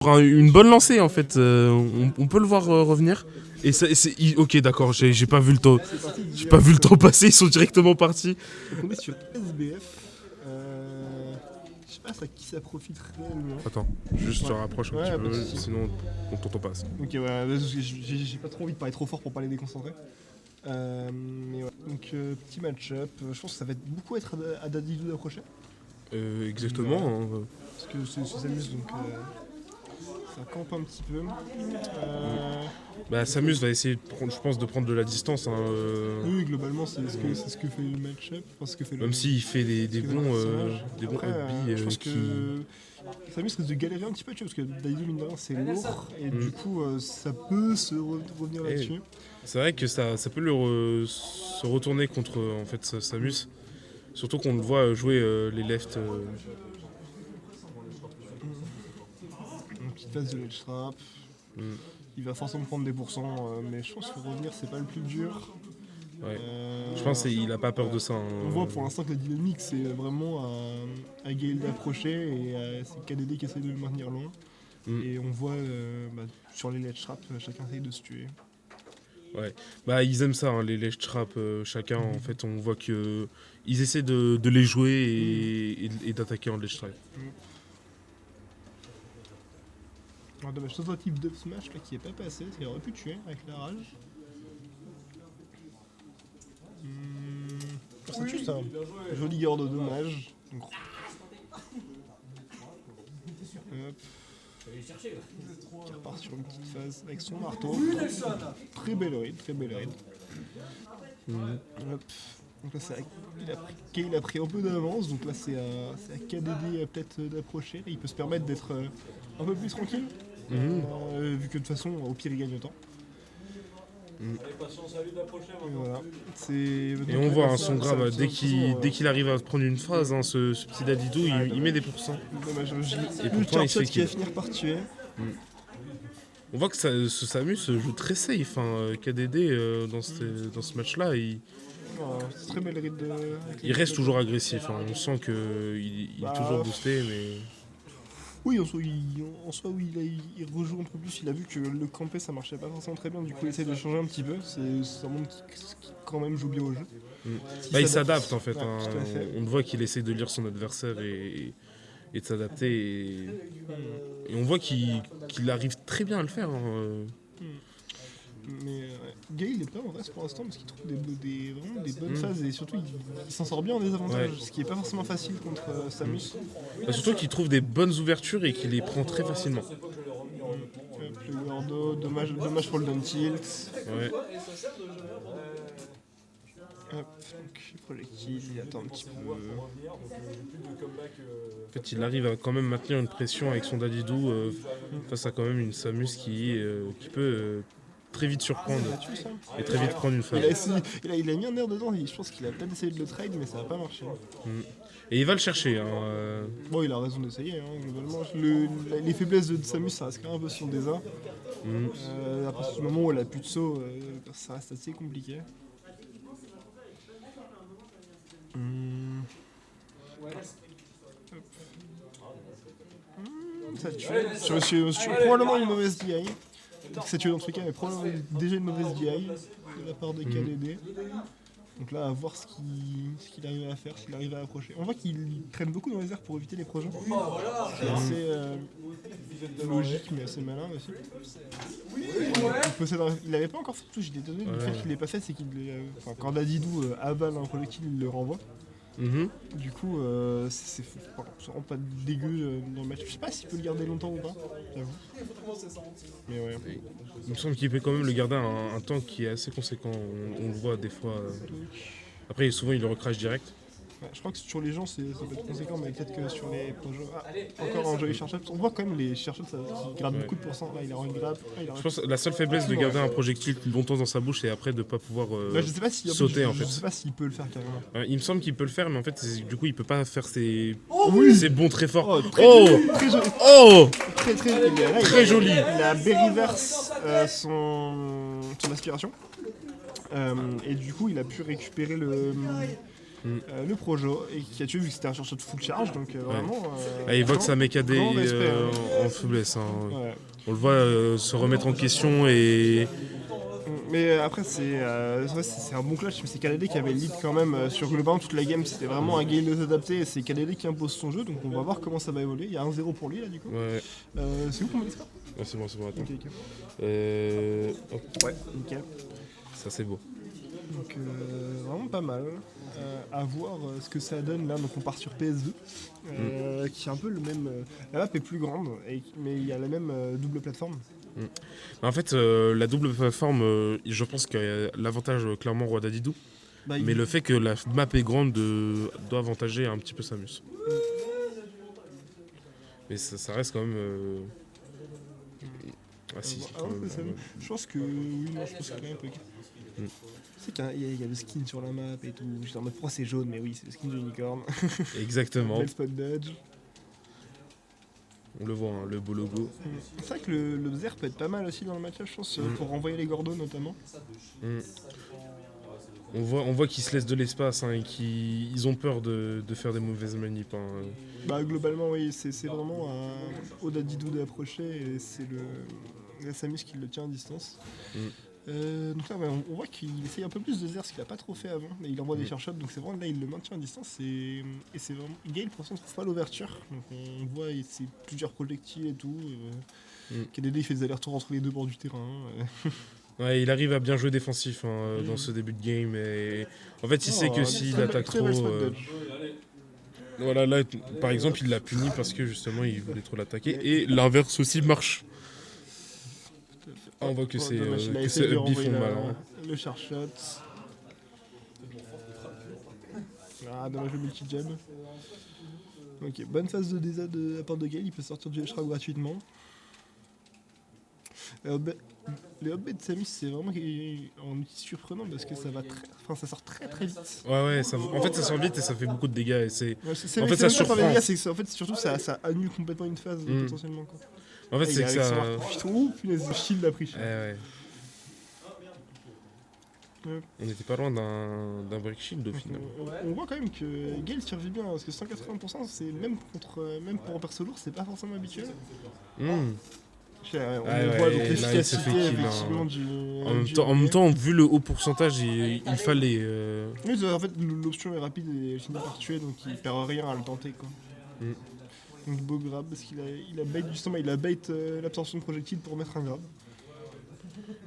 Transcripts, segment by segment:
Une bonne lancée en fait, on peut le voir revenir. Et ok, d'accord, j'ai pas vu le temps. J'ai pas vu le temps passer, ils sont directement partis. Donc on est sur SBF. Je sais pas à qui ça profite réellement. Attends, juste te rapproche un Ouais, petit pas peu, de soucis. sinon on t'entend pas. Ok, ouais, parce que j'ai pas trop envie de parler trop fort pour pas les déconcentrer. Mais ouais. Donc petit match-up. Je pense que ça va beaucoup être à Dadidou d'approcher. Exactement. Ouais. Hein. Parce que c'est Samus, donc ça campe un petit peu. Bah, Samus va essayer, je pense, de prendre de la distance. Hein, Oui, globalement, c'est ce que fait le match-up. Enfin, ce que fait même s'il fait des bons Après, up-B je pense qui... que Samus risque de galérer un petit peu, tu vois, parce que Daido, mine de rien, c'est lourd. Et du coup, ça peut se revenir là-dessus. C'est vrai que ça peut se retourner contre en fait Samus. Surtout qu'on le voit jouer les left. Une petite phase de ledge trap. Mm. Il va forcément prendre des pourcents, mais je pense que revenir, c'est pas le plus dur. Ouais. Je pense qu'il a pas peur de ça. Hein. On voit pour l'instant que la dynamique, c'est vraiment à Gale d'approcher et c'est KDD qui essaie de le maintenir loin. Et on voit sur les ledge traps, chacun essaye de se tuer. Ouais, bah ils aiment ça, hein, les ledge traps, chacun en fait, on voit que ils essaient de les jouer et d'attaquer en ledge trap. Alors dommage, tentative de smash là, qui est pas passé, il aurait pu tuer avec la rage. Ça tue ça. Joli garde, dommage. Donc, hop. Qui repart sur une petite phase avec son marteau. Très belle raid, très belle raid. Hop. Donc là, il a pris un peu d'avance, donc là c'est à KDD peut-être d'approcher. Il peut se permettre d'être un peu plus tranquille, vu que de toute façon, au pire, il gagne autant. Et voilà. Et on voit son grab, dès qu'il arrive à prendre une phase, hein, ce petit Dadidou, il met des pourcents. Dommage, et pourtant il se fait qui va finir par tuer. On voit que ce Samus joue très safe, hein, KDD dans ce match-là. C'est très belle raid de... Il reste toujours agressif, hein. On sent qu'il est toujours boosté, mais... Oui, en soi, oui, il rejoue un peu plus. Il a vu que le campé ça marchait pas forcément très bien, du coup il essaie de changer un petit peu. Ça montre qu'il quand même joue bien au jeu. Bah, il s'adapte en fait. Ouais, Hein. On voit qu'il essaie de lire son adversaire et de s'adapter. Et on voit qu'il arrive très bien à le faire. Hein. Mais Gale il est pas en reste pour l'instant parce qu'il trouve vraiment des bonnes phases et surtout il s'en sort bien en désavantage, ce qui est pas forcément facile contre Samus. Bah, surtout qu'il trouve des bonnes ouvertures et qu'il les prend très facilement. Le Gordo, dommage pour le down tilt. Ouais. Hop, donc projectile, il attend un petit peu. En fait, il arrive à quand même maintenir une pression avec son Dadidou face à quand même une Samus qui peut très vite surprendre et très vite prendre une phase. Il a mis un air dedans, je pense qu'il a peut-être essayé de le trade, mais ça n'a pas marché. Et il va le chercher. Hein. Bon, il a raison d'essayer, hein, globalement. Les faiblesses de Samus, ça reste quand même un peu son désert. À partir du moment où elle a plus de saut, ça reste assez compliqué. Ça tue. Sur probablement une mauvaise DI. Peut-être que ça tue dans tous les cas, mais probablement déjà une mauvaise DI de la part des KDD. Donc là, à voir ce qu'il arrive à faire, s'il arrive à approcher. On voit qu'il traîne beaucoup dans les airs pour éviter les projets. C'est assez logique, mais assez malin aussi. Il n'avait pas encore fait de touche, j'étais étonné du fait qu'il l'ait pas fait, c'est qu'il quand Dadidou avale un projectile, il le renvoie. Du coup, c'est vraiment pas dégueu dans le match. Je sais pas s'il peut le garder longtemps ou pas, j'avoue. Mais ouais. Il me semble qu'il peut quand même le garder un temps qui est assez conséquent. On le voit des fois. Après, souvent, il le recrache direct. Ouais, je crois que sur les gens, ça peut être conséquent, mais peut-être que sur les projets. Encore un joli chercheur. On voit quand même les chercheurs qui gardent beaucoup de pourcents. Là, il a une grappe. Je pense que la seule faiblesse de garder un projectile plus longtemps dans sa bouche, c'est après de ne pas pouvoir sauter en fait. Je sais pas s'il peut le faire carrément. Il me semble qu'il peut le faire, mais en fait, du coup, il peut pas faire ses bons très forts. Très joli. Il a Berryverse son aspiration. Et du coup, il a pu récupérer le Projo, et qui a tué vu que c'était un chercheur de full charge, donc vraiment. Ah, il voit que sa mec a des grand respect, hein. en faiblesse. Hein. Ouais. On le voit se remettre en question et. Mais après, c'est vrai, c'est un bon clash, mais c'est KDD qui avait le lead quand même sur globalement toute la game. C'était vraiment un game adapté et c'est KDD qui impose son jeu, donc on va voir comment ça va évoluer. Il y a 1-0 pour lui là, du coup. Ouais, C'est où qu'on met les scores? c'est bon, attends. Ok, ok. Hop, Ouais, nickel. ça c'est beau. Donc vraiment pas mal. À voir ce que ça donne là. Donc on part sur PS2, qui est un peu le même. La map est plus grande, mais il y a la même double plateforme. En fait, la double plateforme, je pense qu'il y a l'avantage clairement Roi Dadidou. Bah, Mais le fait que la map est grande doit avantager un petit peu Samus. Mais ça reste quand même. Ah si, Ah quand ouais, même, ça me- Je pense que oui, non, je pense que quand même un peu. Mm. Tu sais qu'il y a le skin sur la map et tout. J'étais en mode pourquoi c'est jaune, mais oui, c'est le skin d'unicorn. Exactement. Belle spot dodge. On le voit, hein, le beau logo. C'est vrai que le Zer peut être pas mal aussi dans le match-up, je pense, pour renvoyer les Gordos notamment. Mm. On voit qu'ils se laissent de l'espace hein, et qu'ils ont peur de faire des mauvaises manips. Hein. Bah globalement oui, c'est vraiment au Dadidou d'approcher et c'est la Samus qui le tient à distance. Donc là ouais, on voit qu'il essaye un peu plus de Zer, ce qu'il a pas trop fait avant, mais il envoie des shots, donc c'est vraiment là il le maintient à distance et c'est vraiment. Gale pour l'instant ne trouve pas l'ouverture, donc on voit c'est plusieurs projectiles et tout. KDD il fait des allers-retours entre les deux bords du terrain. Ouais, il arrive à bien jouer défensif hein, dans ce début de game. Et... En fait, il sait que s'il attaque très trop. belle spot dodge. Voilà, là, par exemple, il l'a puni parce que justement, il voulait trop l'attaquer. Et l'inverse aussi marche. Ah, on voit que c'est dommage, il a que essayé c'est de Up B renvoyer font mal. Hein. le char shot. Ah, dommage le multi-jab. Ok, bonne phase de désad de la part de Gale, il peut sortir du H-Trap gratuitement. Les up B de Samus, c'est vraiment un outil surprenant parce que ça va ça sort très très vite. Ouais, en fait, ça sort vite et ça fait beaucoup de dégâts. Et c'est... Ouais, En fait, ça surprend. En fait, surtout, ça annule complètement une phase potentiellement. Quoi. En fait, c'est que ça. Oh, punaise, le shield a pris. Ouais. On n'était pas loin d'un break shield au final. On voit quand même que Gale survit bien parce que 180% c'est même pour un perso lourd c'est pas forcément habituel. On voit donc l'efficacité effectivement du. En même temps, vu le haut pourcentage, il fallait. Oui, en fait l'option est rapide et il finit par tuer donc il perd rien à le tenter quoi. Donc beau grab parce qu'il a bait justement il a bait l'absorption de projectiles pour mettre un grab.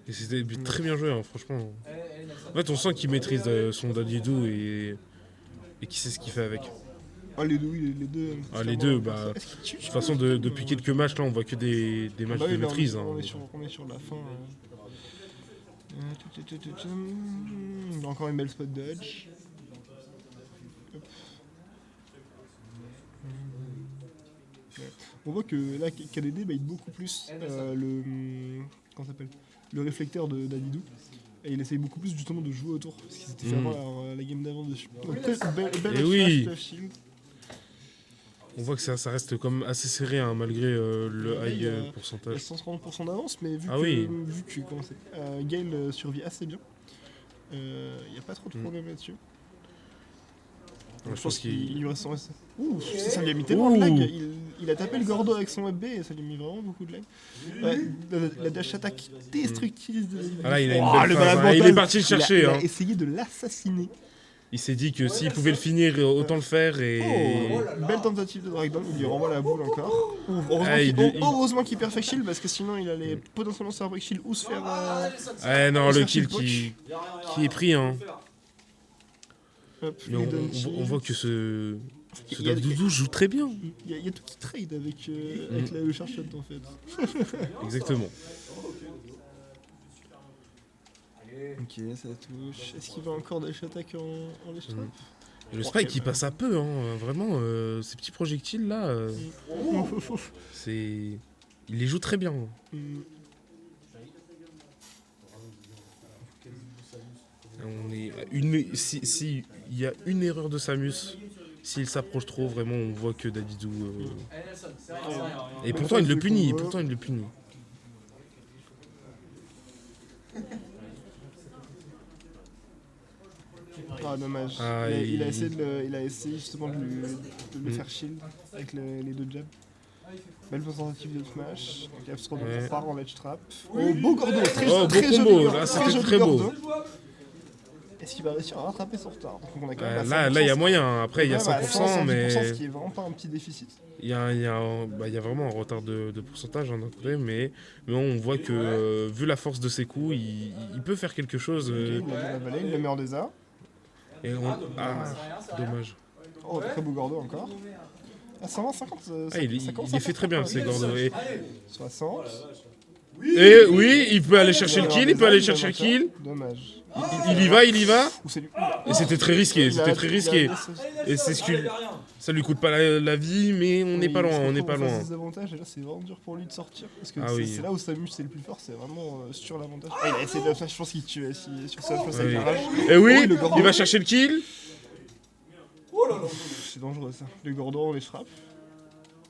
Et c'était très bien joué, hein, franchement. En fait, on sent qu'il maîtrise son Dadidou et qu'il sait ce qu'il fait avec. Ah, les deux. Ah, les deux, bah. De toute façon, depuis quelques matchs, là, on voit que des matchs de maîtrise. On est sur la fin. Encore une belle spot dodge. Hop. On voit que là, KDD bait beaucoup plus comment ça s'appelle, le réflecteur de Dadidou. Et il essaye beaucoup plus justement de jouer autour. Parce qu'il s'était fait avoir la game d'avant dessus. Donc, belle flash shield. On voit que ça reste comme assez serré hein, malgré le high pourcentage. Il y a 130% d'avance, mais vu que comment c'est, Gale survit assez bien, il n'y a pas trop de problème là-dessus. Je pense qu'il lui reste. Ouh, ça lui a mis tellement de lag. Il a tapé le Gordo avec son web B et ça lui a mis vraiment beaucoup de lag. La dash attack destructrice de ah là, il a une belle phase, il est parti le chercher. Il a essayé de l'assassiner. Il s'est dit que s'il pouvait le finir, autant le faire. Belle tentative de dragdown, il lui renvoie la boule encore. Heureusement qu'il perd Fake Shield parce que sinon il allait potentiellement se faire Break Shield ou se faire. Le kill qui est pris. Hein. Hop, on voit que ce Dadidou joue très bien. Il y a tout qui trade avec le char shot en fait. Exactement. Ok, ça touche. Est-ce qu'il va encore dash attack en lèche trap? Le spike il passe à peu, hein. Vraiment, ces petits projectiles là, il les joue très bien. Si il y a une erreur de Samus, s'il s'approche trop, vraiment on voit que Dadidou. Et pourtant il le punit, Ah, dommage. Ah, il a essayé il a essayé justement de le Mm. faire shield avec les deux jabs. Belle tentative de smash. Donc Abstro Ouais. part en ledge trap. Oh, beau Gordo, très, Oh, beau très combo, joli, là, c'était joli très beau. Gordo. Est-ce qu'il va réussir à rattraper son retard? Donc on a quand même à Là, il y a 100%, moyen. Après, il y a quand même à 100%, 110%, mais ce qui est vraiment pas un petit déficit. il y a vraiment un retard de pourcentage d'un côté. Mais on voit que, vu la force de ses coups, il peut faire quelque chose. Ok, il a bien avalé, il le met en désert. Ah, dommage. Oh, très beau Gordo encore. Ah, 120, 50, Ah, il commence les à fait faire très bien, pas ces mal. Gordo. 60. Et oui, il peut aller chercher Il le le met en kill, il peut désert, aller il le chercher le met en kill. désert. Dommage. Il y va. Ouh, c'est lui. Et c'était très risqué, Il a- c'était très il a risqué. laissé- Et c'est ce que ça lui coûte pas la vie, mais on n'est Oui, pas il se loin, on retrouve n'est pas en face loin. des avantages, et là c'est vraiment dur pour lui de sortir. Parce que Ah c'est oui. c'est là où Samus c'est le plus fort, c'est vraiment sur l'avantage. Ah, il a essayé de la flash, je pense qu'il tue sur ça, je pense Oui. avec la rage. Et oui, Oh, le Gordo. il va chercher le kill. C'est dangereux ça. Le Gordon, on les frappe.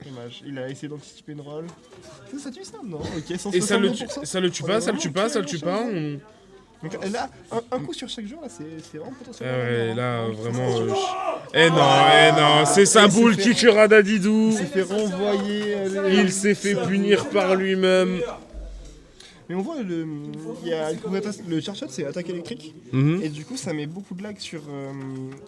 Dommage, il a essayé d'anticiper une roll. Ça tue ça, non? Ok, 162%. Et ça le tue pas, ça le tue pas, ça le tue pas. Donc là, un coup sur chaque jour, là c'est vraiment Ah potentiellement. ouais, vraiment, là, hein. vraiment. Eh non, c'est sa boule qui tuera Dadidou. Il s'est fait renvoyer. Il s'est fait punir par lui-même. Mais on voit, il y a le charge shot, c'est attaque électrique. Mhm. Et du coup, ça met beaucoup de lag sur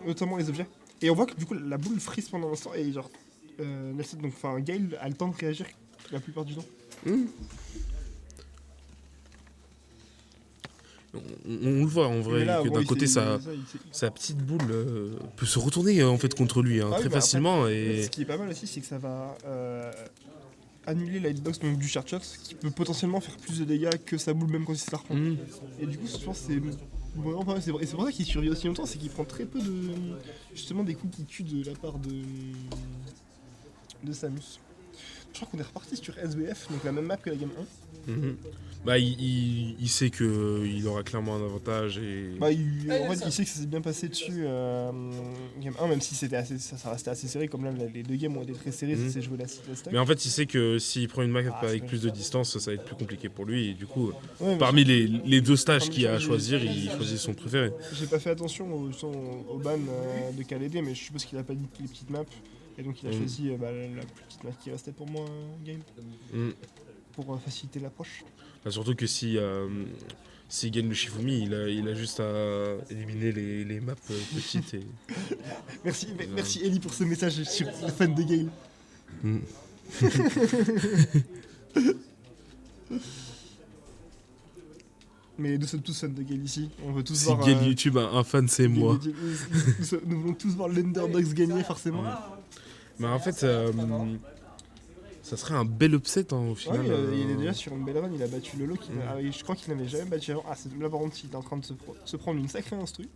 notamment les objets. Et on voit que du coup, la boule freeze pendant un instant. Et genre, Nelson, donc, enfin, Gale a le temps de réagir la plupart du temps. On le voit en vrai, Mais là, que bon, d'un côté, sa petite boule peut se retourner en fait contre lui Ah oui, très bah, facilement. après, Et ce qui est pas mal aussi, c'est que ça va annuler la hitbox donc, du charge shot, qui peut potentiellement faire plus de dégâts que sa boule même quand il se la reprend. Mhm. Et du coup, je pense que c'est vraiment pas mal. Et c'est pour ça qu'il survit aussi longtemps, c'est qu'il prend très peu de. Justement, des coups qui tuent de la part de Samus. Je crois qu'on est reparti sur SBF, donc la même map que la game 1. Mhm. Bah, il sait qu'il aura clairement un avantage. Et... Bah, en fait, il sait que ça s'est bien passé dessus game 1, même si c'était ça restait assez serré, comme là les deux games ont été très serrés, ça s'est joué la stack. Mais en fait, il sait que s'il prend une map avec plus de distance, ça va être plus compliqué pour lui. Et du coup, Ouais, mais parmi les deux stages parmi qu'il y a à j'ai- choisir, il choisit son préféré. j'ai pas fait attention au ban de KLD, mais je suppose qu'il a pas dit les petites maps. Et donc il a choisi la plus petite map qui restait pour moi, game, Mm. pour faciliter l'approche. Bah, surtout que s'il gagne le Shifumi, il a juste à éliminer les maps petites. Et... Merci Ellie pour ce message sur les fans de Gale. Mm. Mais nous sommes tous fans de Gale ici. On veut tous Si voir. Gale YouTube a un fan, c'est moi. Nous voulons tous voir l'Underdogs gagner forcément. Mais en fait, ça serait un bel upset au Ouais, final. il est déjà sur une belle run, il a battu Lolo, je crois qu'il n'avait jamais battu avant. Ah, là par contre, il est en train de se prendre une sacrée instru.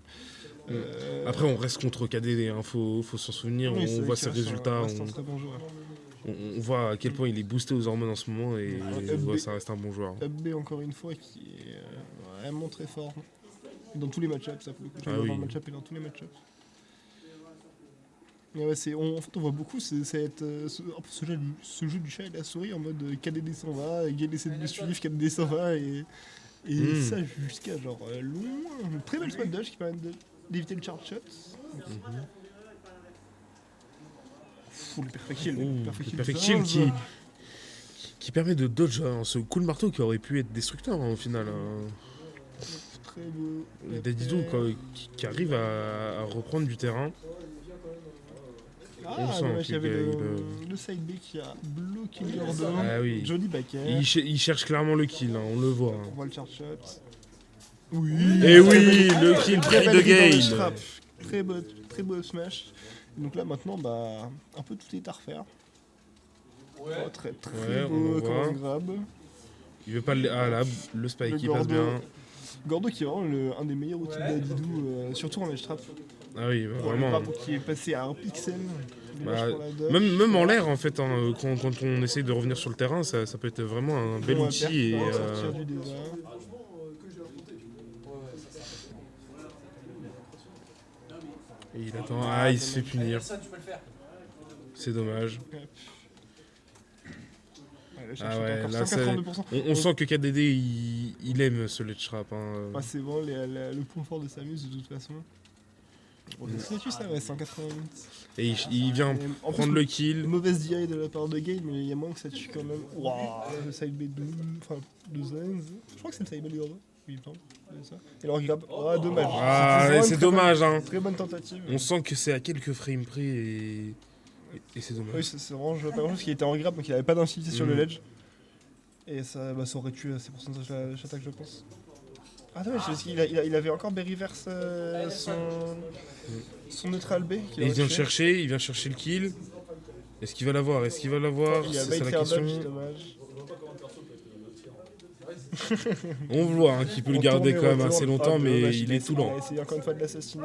Après, on reste contre KDD, hein, faut s'en souvenir. Oui, c'est on vrai voit qu'il ses reste résultats, un très bon joueur. on voit à quel point il est boosté aux hormones en ce moment et ouais, ça reste un bon joueur. Up B encore une fois qui est vraiment très fort. Dans tous les match-ups, ça pour le coup. Ah Dans oui. le match-up et dans tous les match-ups. Mais ouais, en fait, on voit beaucoup ce jeu du chat et de la souris en mode KDD s'en va, Gale essaie de le suivre, KDD s'en va et ça jusqu'à genre loin. Une très belle spot dodge qui permet d'éviter le charge shot. Fou, le perfect kill. Le perfect kill qui permet de dodge hein, ce coup de marteau qui aurait pu être destructeur hein, au final. Hein. Très beau. Et Dadidou qui arrive à reprendre du terrain. On sent dommage, que il y avait le le side B qui a bloqué le Gordon. Ah oui. Joli back air. Il cherche clairement le kill, hein, on le voit. On Hein. voit le charge shot. Oui. Et oui, le kill Très pris belle de read dans le Gale. trap. Très beau smash. Donc là maintenant, bah, un peu tout est à refaire. Oh, très Ouais, on beau le comme voit. un grab. Il veut pas le... Ah là, le spike Le qui passe Gordo. bien. Gordo qui est vraiment un des meilleurs outils de Dadidou, surtout en edge trap. Ah oui, Le vraiment. grab qui est passé à un pixel. Dommage Bah, pour la dodge. même en l'air en fait, hein, quand on essaye de revenir sur le terrain, ça peut être vraiment un bel On va outil. Et, sortir du désert. et il attend. Ah, il se fait punir. C'est dommage. Ouais, le charge Ah shot ouais, encore là, 182%. on sent que KDD il aime ce ledge trap. Hein. Ah, c'est vraiment le point fort de Samus de toute façon. C'est dessus ça, ouais, 188. Et il vient Et en prendre plus, le kill. Mauvaise DI de la part de Gale, mais il y a moins que ça tue quand même. Waouh, le side B de Zenz. Je crois que c'est le side B de Gordo. Oui, il me semble. C'est ça. Et alors il grab. Oh, dommage. Ah, C'était vraiment c'est une très dommage, hein. Très bonne tentative. On sent que c'est à quelques frames près et c'est dommage. Oui, c'est vraiment pas grand chose qui était en grab, donc il avait pas d'incivilité sur le Mm. ledge. Et ça, ça aurait tué ses pourcentages d'attaque, je pense. Ah, dommage, parce qu'il il avait encore Berryverse son neutral B. Et il vient chercher le kill. Est-ce qu'il va l'avoir? Il a C'est bait ça la faire question. dodge, dommage. On voit hein, qu'il peut le On garder tourne quand et même retourne. assez longtemps, Ah, mais dommage, il a est tout essayé- lent. Il a essayé encore une fois de l'assassiner.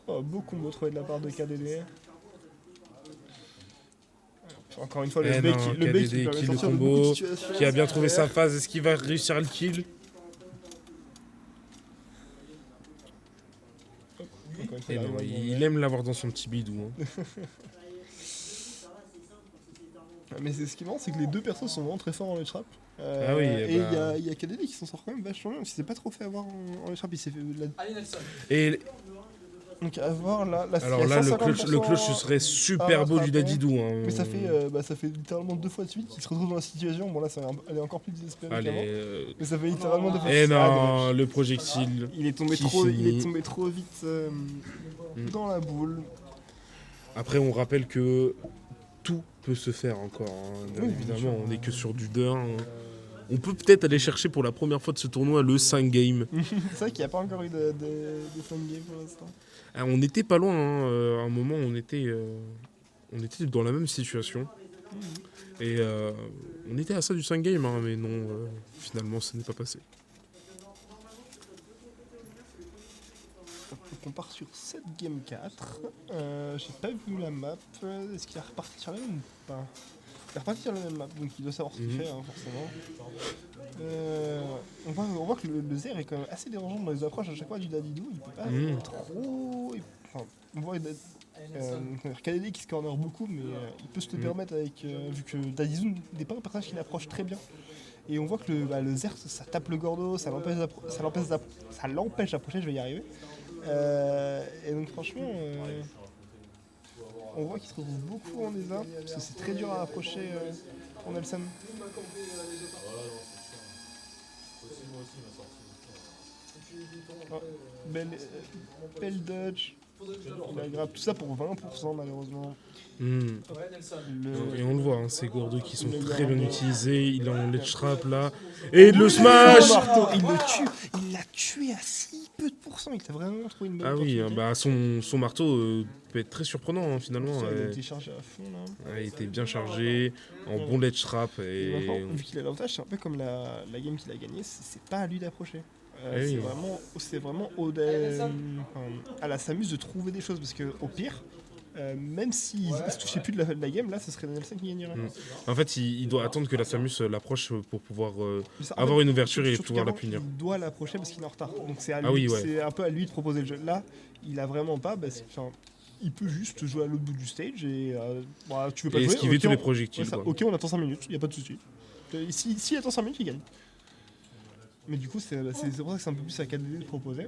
Oh, beau combo trouvé de la part de KDD. Encore une fois, le Eh B non, qui KDD permet de qui le sortir de combo, beaucoup de situations. qui a bien trouvé sa phase. Est-ce qu'il va réussir à le kill? Encore une fois, Eh il non, arrive à il aime l'avoir dans son petit bidou. Hein. Mais ce qui est marrant, c'est que les deux persos sont vraiment très forts en trap. Ah oui, et bah. il y a KDD qui s'en sort quand même vachement bien. Il s'est pas trop fait avoir en trap. Il s'est fait. Et Donc à voir là. alors là, le clutch ce serait super beau du Dadidou. Hein. Mais ça fait littéralement 2 fois de suite qu'il se retrouve dans la situation. Bon là, elle est encore plus désespérée qu'avant. Allez. Mais ça fait littéralement 2 fois. Eh Ah, non, dommage. le projectile. Il est tombé qui trop finit. vite dans la boule. Après, on rappelle que tout peut se faire encore. Hein. Bien Oui, évidemment, bien sûr. on n'est que sur du 2-1. Hein. On peut peut-être aller chercher pour la première fois de ce tournoi le 5 game. C'est vrai qu'il n'y a pas encore eu de 5 games pour l'instant. Ah, on n'était pas loin. Hein. À un moment, on était dans la même situation. Et on était à ça du 5 game, hein, mais non, finalement, ça n'est pas passé. Donc on part sur 7 game 4. J'ai pas vu la map. Est-ce qu'il est reparti sur la même ou pas? Il est reparti sur la même map, donc il doit savoir ce qu'il fait, hein, forcément. On voit que le Zer est quand même assez dérangeant dans les approches à chaque fois du Dadidou. Il peut pas trop. Enfin, on voit KDD qui se corner beaucoup, mais il peut se le permettre avec. Vu que Dadidou n'est pas un personnage qui l'approche très bien. Et on voit que le Zer, ça tape le Gordo, ça l'empêche d'approcher, je vais y arriver. Et donc franchement, on voit qu'il se retrouve beaucoup en désert, parce que c'est très dur à approcher pour Nelson. Oh, belle dodge. Il aggrave tout ça pour 20% malheureusement. Et on le voit, hein, ces Gordos qui sont Le très bien Gordo. utilisés. Il a un ledge trap là. Et le smash! Marteau, il le tue. Il l'a tué à si peu de pourcents. Il a vraiment trouvé une bonne Ah oui, opportunité. bah son marteau peut être très surprenant hein, finalement. Ça, il a Ouais. été chargé à fond là. Ouais, il était bien chargé, en bon ledge trap. Et Et... maintenant, vu qu'il a l'avantage, c'est un peu comme la game qu'il a gagnée, c'est pas à lui d'approcher. Eh oui. C'est vraiment à la Samus de trouver des choses, parce que au pire, même s'il se touchait plus de la game, là, ce serait Nelson qui gagnerait. En fait, il doit attendre que la Samus l'approche pour pouvoir Mais ça, en avoir fait, une ouverture et surtout pouvoir la qu'avant, punir. Il doit l'approcher parce qu'il est en retard. Donc c'est Ah oui, ouais. c'est un peu à lui de proposer le jeu. Là, il a vraiment pas, il peut juste jouer à l'autre bout du stage et tu veux pas Et jouer, esquiver ok, tous les ouais, projectiles. ça, quoi. ok, on attend 5 minutes, y a pas de souci. Si attend 5 minutes, il gagne. Mais du coup, c'est pour ça que c'est un peu plus à KDD de proposer.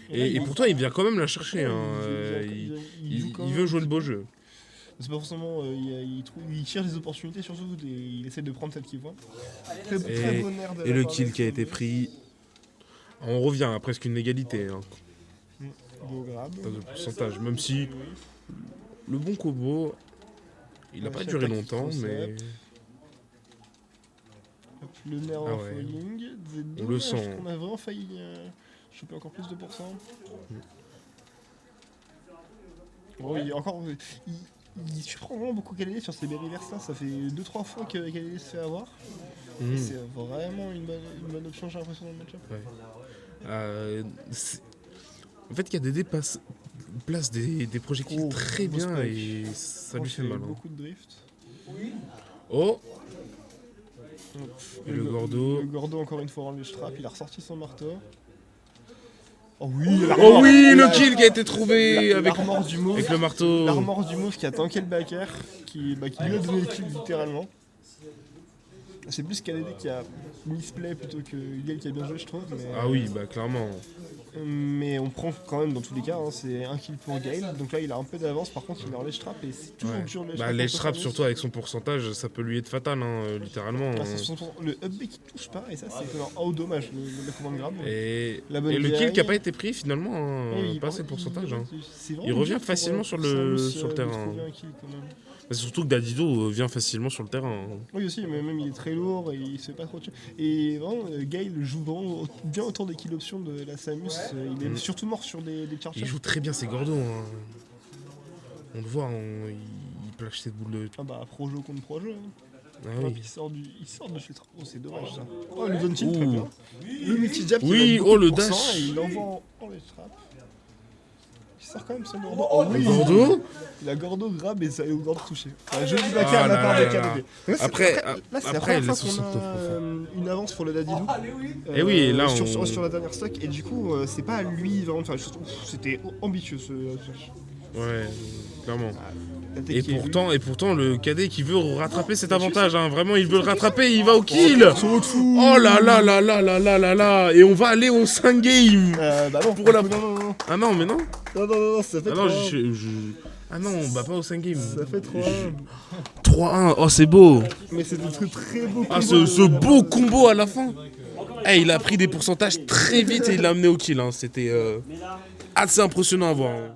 Et pourtant, il vient quand même la chercher. Hein. Il veut jouer le beau jeu. C'est pas forcément. Il cherche des opportunités, surtout, et il essaie de prendre celles qu'il voit. Très bon air de Et la le part kill de qui a été Samus. pris, on revient à presque une égalité hein, Beau grab. dans le pourcentage. Même si le bon combo, il n'a Ouais, pas chaque duré attaque longtemps, qui mais Le nerf Ah en ouais. falling. On le sent. On a vraiment failli choper encore plus de pourcents. Bon, il surprend vraiment beaucoup KDD sur ces berryverse là. Ça fait 2-3 fois que KDD se fait avoir. hmm, C'est vraiment une bonne option, j'ai l'impression, dans le match-up. en fait, KDD place des projectiles Oh, très beau bien spike. et ça lui fait mal. Hein. Beaucoup de drift. Oh, Hop. Et le Gordo. Le Gordo, encore une fois, en ledge trap. Il a ressorti son marteau. Oh oui, oh oui, le kill qui a été trouvé avec l'armor du mauve. le marteau. L'armor du mauve qui a tanké le backer, qui lui a donné le kill littéralement. C'est plus KDD qui a misplay plutôt que Yel qui a bien joué, je trouve. Mais, Ah oui, bah clairement. Mais on prend quand même dans tous les cas, hein, c'est 1 kill pour Gale. Donc là il a un peu d'avance, par contre il est en ledge trap et c'est toujours Ouais. dur le Bah, l'edge trap, surtout avec son pourcentage, ça peut lui être fatal, hein, littéralement. Ah, hein. c'est le up B qui touche pas et ça c'est étonnant. Oh dommage le command grab. Et, La bonne et le kill DI. qui a pas été pris finalement, hein, Oui, pas assez de pourcentage. hein. c'est vraiment Il revient dur pour, facilement sur le Samus, terrain, de trouver hein. un kill, quand même. C'est surtout que Dadido vient facilement sur le terrain. hein. Oui aussi, mais même il est très lourd et il se fait pas trop tuer. Et vraiment, Gale joue vraiment bien autour des kill options de la Samus. Il est surtout mort sur des charges. Il joue très bien ses Gordo. hein. On le voit, il plage ses boules de. Ah bah pro-jeu contre pro-jeu. Hein. Ah Hop, oui. il sort de chez Oh c'est dommage ça. Oh le down tilt Ouh. très bien. Le multi-jab qui Oui, va oh, le beaucoup de pourcents dash. et il envoie en les trappes. Il sort quand même son Gordo. Oh oui. Gordo Il a Gordo grab et ça est au Gordo touché. Un joli Ah backer de la là part là de là. KDB. Là, c'est Après, la après, première il fois laisse son qu'on top a profond. une avance pour le Dadidou. Et oui, et là, sur la dernière stock et du coup c'est pas à lui vraiment de faire les choses. C'était ambitieux ce flash. Ouais, clairement. La tech Et qui est pourtant, le cadet qui veut rattraper cet avantage, hein, vraiment, il veut le rattraper, il va au kill. saut de fou. Oh là là là là là là là là. Et on va aller au 5 game. Bah non, Pour la- non. Ah non, mais non. Non, ça fait Ah 3 non, Ah non, on bat pas au 5 game. Ça fait 3-1. 3-1, oh c'est beau. Mais c'est des trucs très beaux. Ah, ce beau combo à la fin. Eh, il a pris des pourcentages très vite et il l'a amené au kill. hein. C'était assez impressionnant à voir. hein.